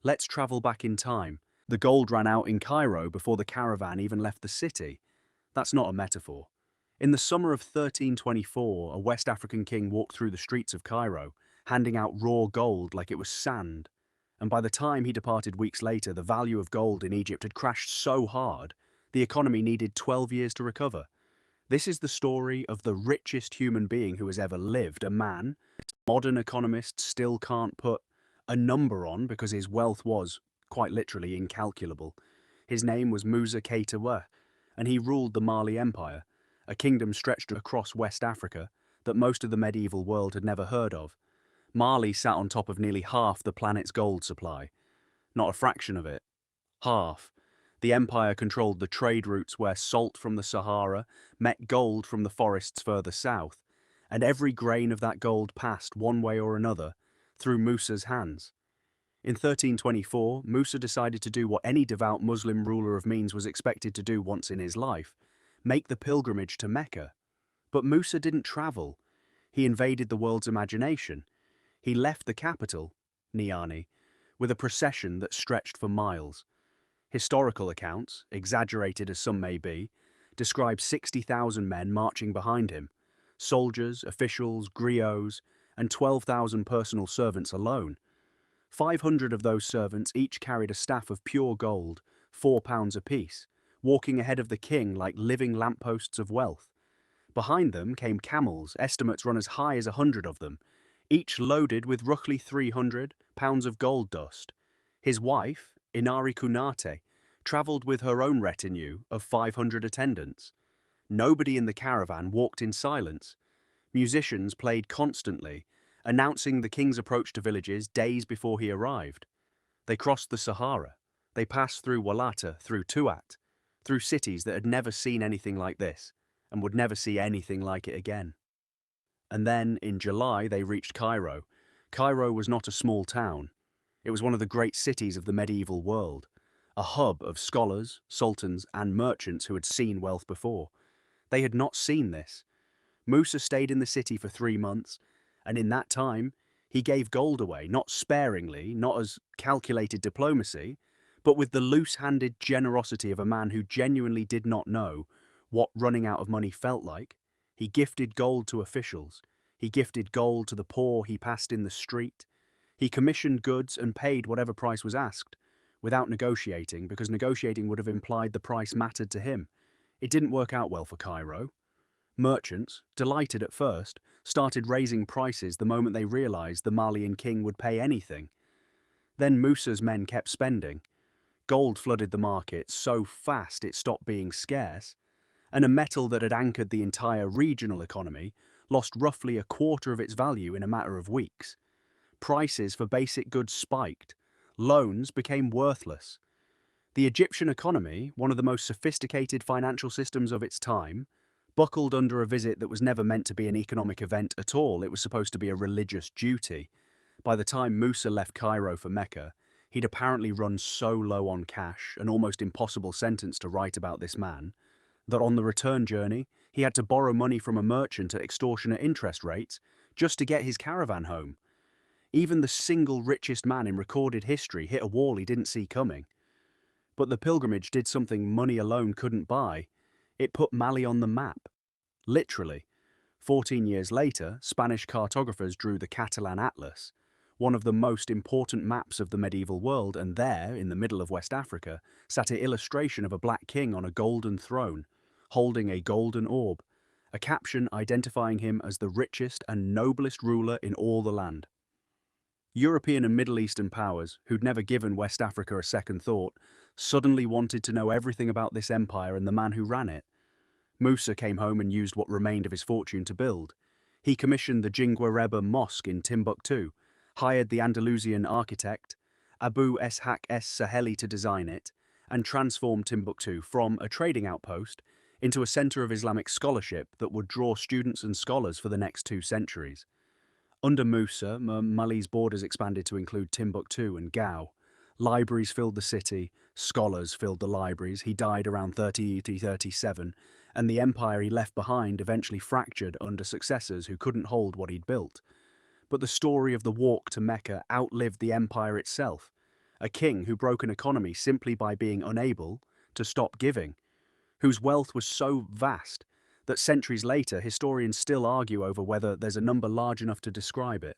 Let's travel back in time. The gold ran out in Cairo before the caravan even left the city. That's not a metaphor. In the summer of 1324, a West African king walked through the streets of Cairo, handing out raw gold like it was sand. And by the time he departed weeks later, the value of gold in Egypt had crashed so hard, the economy needed 12 years to recover. This is the story of the richest human being who has ever lived, a man modern economists still can't put a number on because his wealth was, quite literally, incalculable. His name was Musa Keita, and he ruled the Mali Empire, a kingdom stretched across West Africa that most of the medieval world had never heard of. Mali sat on top of nearly half the planet's gold supply. Not a fraction of it. Half. The empire controlled the trade routes where salt from the Sahara met gold from the forests further south, and every grain of that gold passed, one way or another, through Musa's hands. In 1324, Musa decided to do what any devout Muslim ruler of means was expected to do once in his life: make the pilgrimage to Mecca. But Musa didn't travel. He invaded the world's imagination. He left the capital, Niani, with a procession that stretched for miles. Historical accounts, exaggerated as some may be, describe 60,000 men marching behind him, soldiers, officials, griots, and 12,000 personal servants alone. 500 of those servants each carried a staff of pure gold, 4 pounds apiece, walking ahead of the king like living lampposts of wealth. Behind them came camels, estimates run as high as 100 of them, each loaded with roughly 300 pounds of gold dust. His wife, Inari Kunate, travelled with her own retinue of 500 attendants. Nobody in the caravan walked in silence. Musicians played constantly, announcing the king's approach to villages days before he arrived. They crossed the Sahara. They passed through Walata, through Tuat, through cities that had never seen anything like this, and would never see anything like it again. And then, in July, they reached Cairo. Cairo was not a small town. It was one of the great cities of the medieval world, a hub of scholars, sultans, and merchants who had seen wealth before. They had not seen this. Musa stayed in the city for 3 months, and in that time, he gave gold away, not sparingly, not as calculated diplomacy, but with the loose-handed generosity of a man who genuinely did not know what running out of money felt like. He gifted gold to officials. He gifted gold to the poor he passed in the street. He commissioned goods and paid whatever price was asked, without negotiating, because negotiating would have implied the price mattered to him. It didn't work out well for Cairo. Merchants, delighted at first, started raising prices the moment they realized the Malian king would pay anything. Then Musa's men kept spending. Gold flooded the market so fast it stopped being scarce, and a metal that had anchored the entire regional economy lost roughly a quarter of its value in a matter of weeks. Prices for basic goods spiked. Loans became worthless. The Egyptian economy, one of the most sophisticated financial systems of its time, buckled under a visit that was never meant to be an economic event at all. It was supposed to be a religious duty. By the time Musa left Cairo for Mecca, he'd apparently run so low on cash, an almost impossible sentence to write about this man, that on the return journey, he had to borrow money from a merchant at extortionate interest rates just to get his caravan home. Even the single richest man in recorded history hit a wall he didn't see coming. But the pilgrimage did something money alone couldn't buy. It put Mali on the map. Literally. 14 years later, Spanish cartographers drew the Catalan Atlas, one of the most important maps of the medieval world, and there, in the middle of West Africa, sat an illustration of a black king on a golden throne, holding a golden orb, a caption identifying him as the richest and noblest ruler in all the land. European and Middle Eastern powers, who'd never given West Africa a second thought, suddenly wanted to know everything about this empire and the man who ran it. Musa came home and used what remained of his fortune to build. He commissioned the Jingwareba Mosque in Timbuktu, hired the Andalusian architect Abu Ishaq es-Saheli to design it, and transformed Timbuktu from a trading outpost into a center of Islamic scholarship that would draw students and scholars for the next 2 centuries. Under Musa, Mali's borders expanded to include Timbuktu and Gao. Libraries filled the city, scholars filled the libraries. He died around 3037, and the empire he left behind eventually fractured under successors who couldn't hold what he'd built. But the story of the walk to Mecca outlived the empire itself. a king who broke an economy simply by being unable to stop giving, whose wealth was so vast that centuries later historians still argue over whether there's a number large enough to describe it.